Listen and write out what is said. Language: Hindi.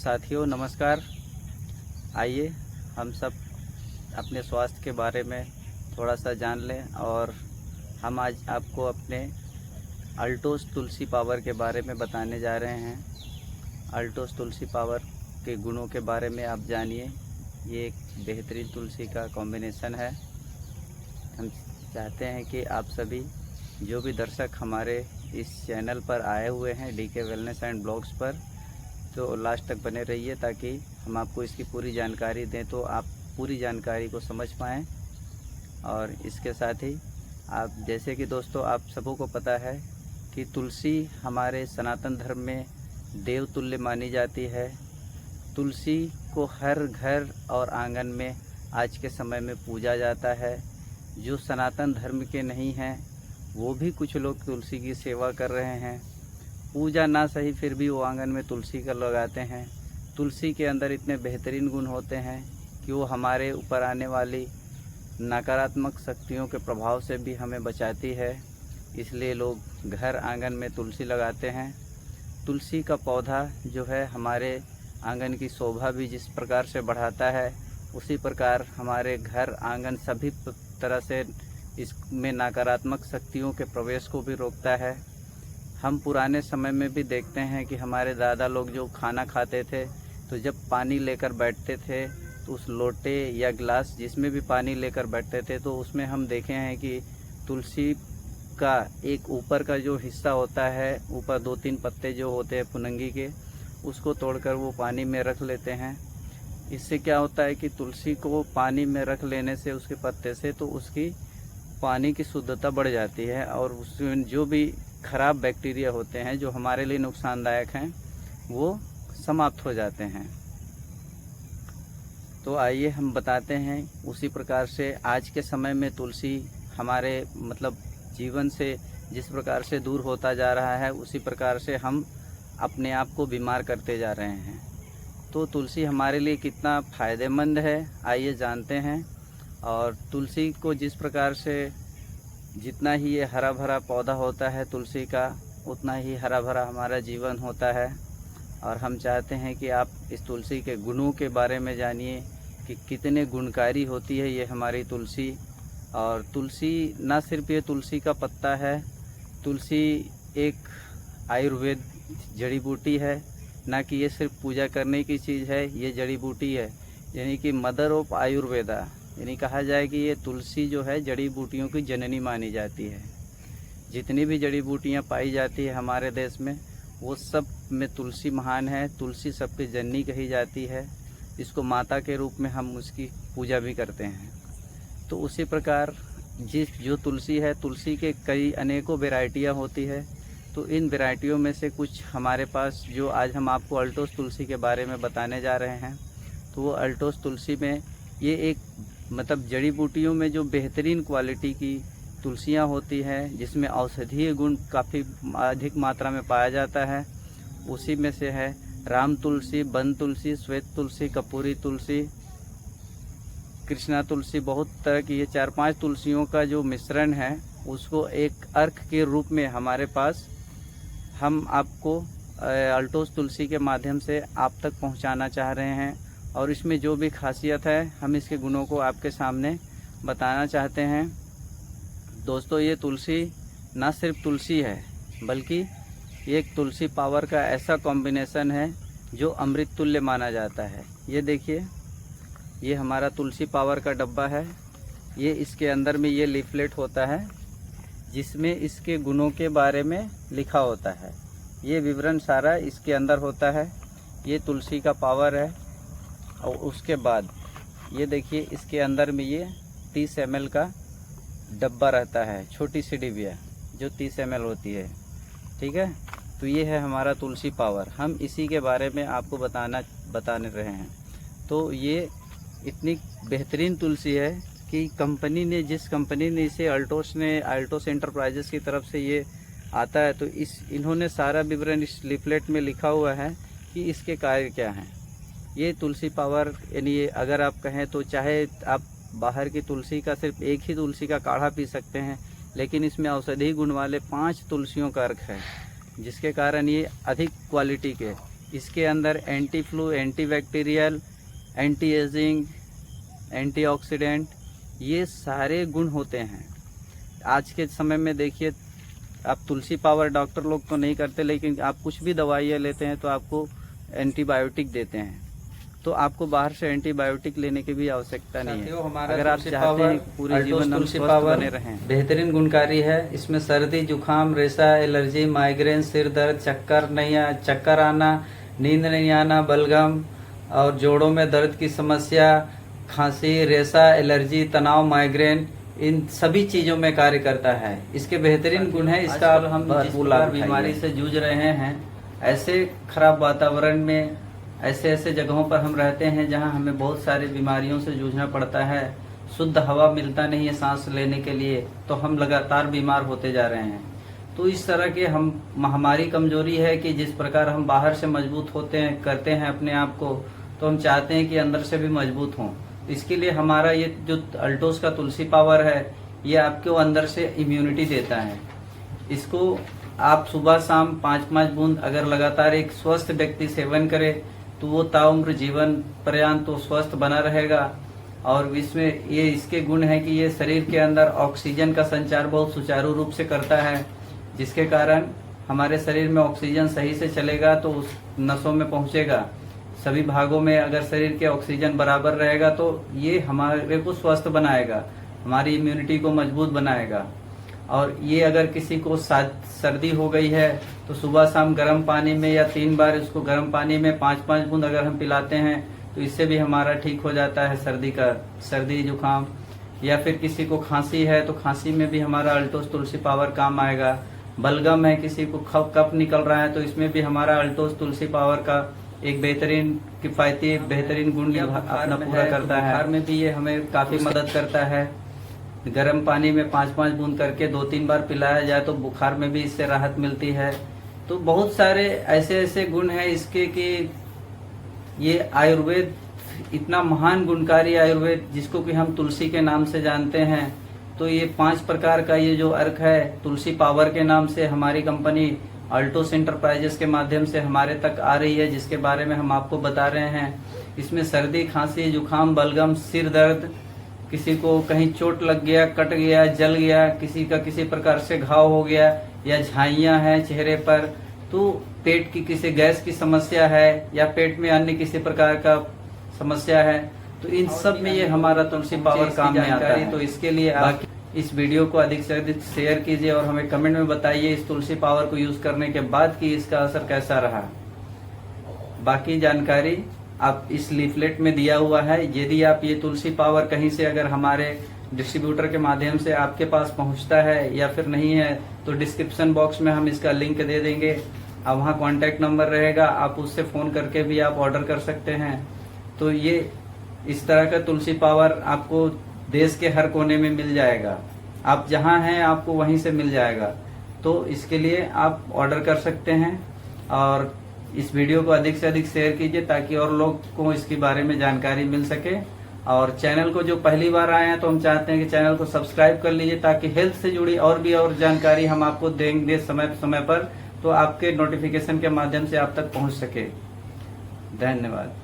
साथियों नमस्कार। आइए हम सब अपने स्वास्थ्य के बारे में थोड़ा सा जान लें और हम आज आपको अपने अल्टोस तुलसी पावर के बारे में बताने जा रहे हैं। अल्टोस तुलसी पावर के गुणों के बारे में आप जानिए। ये एक बेहतरीन तुलसी का कॉम्बिनेशन है। हम चाहते हैं कि आप सभी जो भी दर्शक हमारे इस चैनल पर आए हुए हैं डीके वेलनेस एंड ब्लॉग्स पर, तो लास्ट तक बने रहिए ताकि हम आपको इसकी पूरी जानकारी दें, तो आप पूरी जानकारी को समझ पाएँ। और इसके साथ ही आप जैसे कि दोस्तों आप सबों को पता है कि तुलसी हमारे सनातन धर्म में देवतुल्य मानी जाती है। तुलसी को हर घर और आंगन में आज के समय में पूजा जाता है। जो सनातन धर्म के नहीं हैं वो भी कुछ लोग तुलसी की सेवा कर रहे हैं। पूजा ना सही फिर भी वो आंगन में तुलसी का लगाते हैं। तुलसी के अंदर इतने बेहतरीन गुण होते हैं कि वो हमारे ऊपर आने वाली नकारात्मक शक्तियों के प्रभाव से भी हमें बचाती है। इसलिए लोग घर आंगन में तुलसी लगाते हैं। तुलसी का पौधा जो है हमारे आंगन की शोभा भी जिस प्रकार से बढ़ाता है, उसी प्रकार हमारे घर आंगन सभी तरह से इसमें नकारात्मक शक्तियों के प्रवेश को भी रोकता है। हम पुराने समय में भी देखते हैं कि हमारे दादा लोग जो खाना खाते थे तो जब पानी लेकर बैठते थे तो उस लोटे या गिलास जिसमें भी पानी लेकर बैठते थे तो उसमें हम देखे हैं कि तुलसी का एक ऊपर का जो हिस्सा होता है, ऊपर 2-3 पत्ते जो होते हैं फुनंगी के, उसको तोड़कर वो पानी में रख लेते हैं। इससे क्या होता है कि तुलसी को पानी में रख लेने से उसके पत्ते से तो उसकी पानी की शुद्धता बढ़ जाती है और उसमें जो भी खराब बैक्टीरिया होते हैं जो हमारे लिए नुकसानदायक हैं वो समाप्त हो जाते हैं। तो आइए हम बताते हैं उसी प्रकार से आज के समय में तुलसी हमारे जीवन से जिस प्रकार से दूर होता जा रहा है, उसी प्रकार से हम अपने आप को बीमार करते जा रहे हैं। तो तुलसी हमारे लिए कितना फ़ायदेमंद है आइए जानते हैं। और तुलसी को जिस प्रकार से जितना ही ये हरा भरा पौधा होता है तुलसी का, उतना ही हरा भरा हमारा जीवन होता है। और हम चाहते हैं कि आप इस तुलसी के गुणों के बारे में जानिए कि कितने गुणकारी होती है ये हमारी तुलसी। और तुलसी ना सिर्फ ये तुलसी का पत्ता है, तुलसी एक आयुर्वेद जड़ी बूटी है, ना कि ये सिर्फ पूजा करने की चीज़ है, ये जड़ी बूटी है, यानी कि मदर ऑफ आयुर्वेदा। यानी कहा जाए कि ये तुलसी जो है जड़ी बूटियों की जननी मानी जाती है। जितनी भी जड़ी बूटियाँ पाई जाती है हमारे देश में वो सब में तुलसी महान है। तुलसी सबकी जननी कही जाती है। इसको माता के रूप में हम उसकी पूजा भी करते हैं। तो उसी प्रकार जो तुलसी है, तुलसी के कई अनेकों वैरायटियाँ होती है। तो इन वैरायटियों में से कुछ हमारे पास जो आज हम आपको अल्टोस तुलसी के बारे में बताने जा रहे हैं, तो वो अल्टोस तुलसी में ये एक जड़ी बूटियों में जो बेहतरीन क्वालिटी की तुलसियाँ होती हैं, जिसमें औषधीय गुण काफ़ी अधिक मात्रा में पाया जाता है, उसी में से है राम तुलसी, वन तुलसी, श्वेत तुलसी, कपूरी तुलसी, कृष्णा तुलसी। बहुत तरह की ये 4-5 तुलसियों का जो मिश्रण है उसको एक अर्क के रूप में हमारे पास हम आपको अल्टोस तुलसी के माध्यम से आप तक पहुंचाना चाह रहे हैं। और इसमें जो भी खासियत है हम इसके गुणों को आपके सामने बताना चाहते हैं। दोस्तों ये तुलसी ना सिर्फ तुलसी है बल्कि ये एक तुलसी पावर का ऐसा कॉम्बिनेशन है जो अमृत तुल्य माना जाता है। ये देखिए, ये हमारा तुलसी पावर का डब्बा है। ये इसके अंदर में ये लीफलेट होता है जिसमें इसके गुणों के बारे में लिखा होता है। ये विवरण सारा इसके अंदर होता है। ये तुलसी का पावर है। और उसके बाद ये देखिए, इसके अंदर में ये 30 ml का डब्बा रहता है, छोटी सी डिबिया जो 30 ml होती है। ठीक है, तो ये है हमारा तुलसी पावर। हम इसी के बारे में आपको बताने रहे हैं। तो ये इतनी बेहतरीन तुलसी है कि जिस कंपनी ने इसे अल्टोस एंटरप्राइजेस की तरफ से ये आता है, तो इन्होंने सारा विवरण इस लीफलेट में लिखा हुआ है कि इसके कार्य क्या हैं। ये तुलसी पावर यानी अगर आप कहें तो चाहे आप बाहर की तुलसी का सिर्फ एक ही तुलसी का काढ़ा पी सकते हैं, लेकिन इसमें औषधि गुण वाले 5 तुलसियों का अर्क है, जिसके कारण ये अधिक क्वालिटी के इसके अंदर anti flu, anti bacterial, anti ageing, antioxidant, ये सारे गुण होते हैं। आज के समय में देखिए, आप तुलसी पावर डॉक्टर लोग तो नहीं करते, लेकिन आप कुछ भी दवाइयाँ लेते हैं तो आपको एंटीबायोटिक देते हैं, तो आपको बाहर से एंटीबायोटिक लेने की भी आवश्यकता नहीं है। अगर आप चाहते हैं पूरे जीवन हम स्वस्थ बने रहें। बेहतरीन गुणकारी है। इसमें सर्दी, जुकाम, रेशा, एलर्जी, माइग्रेन, सिर दर्द, चक्कर आना, नींद नहीं आना, बलगम और जोड़ों में दर्द की समस्या, खांसी, रेशा, एलर्जी, तनाव, माइग्रेन, इन सभी चीज़ों में कार्य करता है। इसके बेहतरीन गुण है। इसका हम जिस प्रकार बीमारी से जूझ रहे हैं, ऐसे खराब वातावरण में, ऐसे जगहों पर हम रहते हैं जहां हमें बहुत सारी बीमारियों से जूझना पड़ता है, शुद्ध हवा मिलता नहीं है सांस लेने के लिए, तो हम लगातार बीमार होते जा रहे हैं। तो इस तरह के हमारी कमजोरी है कि जिस प्रकार हम बाहर से मजबूत होते हैं, करते हैं अपने आप को, तो हम चाहते हैं कि अंदर से भी मजबूत हों। इसके लिए हमारा ये जो अल्टोस का तुलसी पावर है, ये आपको अंदर से इम्यूनिटी देता है। इसको आप सुबह शाम 5-5 बूंद अगर लगातार एक स्वस्थ व्यक्ति सेवन करे तो वो ताउम्र जीवन पर्यंत तो स्वस्थ बना रहेगा। और इसमें ये इसके गुण है कि ये शरीर के अंदर ऑक्सीजन का संचार बहुत सुचारू रूप से करता है, जिसके कारण हमारे शरीर में ऑक्सीजन सही से चलेगा तो उस नसों में पहुंचेगा। सभी भागों में अगर शरीर के ऑक्सीजन बराबर रहेगा तो ये हमारे को स्वस्थ बनाएगा, हमारी इम्यूनिटी को मजबूत बनाएगा। और ये अगर किसी को सर्दी हो गई है तो सुबह शाम गर्म पानी में या 3 बार इसको गर्म पानी में 5-5 बूंद अगर हम पिलाते हैं तो इससे भी हमारा ठीक हो जाता है सर्दी जुकाम। या फिर किसी को खांसी है तो खांसी में भी हमारा अल्टोस तुलसी पावर काम आएगा। बलगम है, किसी को कफ निकल रहा है तो इसमें भी हमारा अल्टोस तुलसी पावर का एक किफायती बेहतरीन गुण अपना पूरा करता है। बुखार में भी ये हमें काफी मदद करता है। गर्म पानी में 5-5 बूंद करके 2-3 बार पिलाया जाए तो बुखार में भी इससे राहत मिलती है। तो बहुत सारे ऐसे गुण हैं इसके कि ये आयुर्वेद इतना महान गुणकारी आयुर्वेद, जिसको कि हम तुलसी के नाम से जानते हैं। तो ये 5 प्रकार का ये जो अर्क है तुलसी पावर के नाम से हमारी कंपनी अल्टोस एंटरप्राइजेस के माध्यम से हमारे तक आ रही है, जिसके बारे में हम आपको बता रहे हैं। इसमें सर्दी, खांसी, जुकाम, बलगम, सिर दर्द, किसी को कहीं चोट लग गया, कट गया, जल गया, किसी का किसी प्रकार से घाव हो गया या झाइयां हैं चेहरे पर, तो पेट की किसी गैस की समस्या है या पेट में अन्य किसी प्रकार का समस्या है, तो इन सब में ये हमारा तुलसी पावर काम में आता है। तो इसके लिए आप इस वीडियो को अधिक से अधिक शेयर कीजिए और हमें कमेंट में बताइए इस तुलसी पावर को यूज करने के बाद कि इसका असर कैसा रहा। बाकी जानकारी आप इस लीफलेट में दिया हुआ है। यदि आप ये तुलसी पावर कहीं से अगर हमारे डिस्ट्रीब्यूटर के माध्यम से आपके पास पहुंचता है या फिर नहीं है तो डिस्क्रिप्शन बॉक्स में हम इसका लिंक दे देंगे। अब वहाँ कॉन्टैक्ट नंबर रहेगा, आप उससे फ़ोन करके भी आप ऑर्डर कर सकते हैं। तो ये इस तरह का तुलसी पावर आपको देश के हर कोने में मिल जाएगा। आप जहाँ हैं आपको वहीं से मिल जाएगा। तो इसके लिए आप ऑर्डर कर सकते हैं और इस वीडियो को अधिक से अधिक शेयर कीजिए ताकि और लोग को इसके बारे में जानकारी मिल सके। और चैनल को जो पहली बार आए हैं तो हम चाहते हैं कि चैनल को सब्सक्राइब कर लीजिए ताकि हेल्थ से जुड़ी और जानकारी हम आपको देंगे समय पर, तो आपके नोटिफिकेशन के माध्यम से आप तक पहुंच सके। धन्यवाद।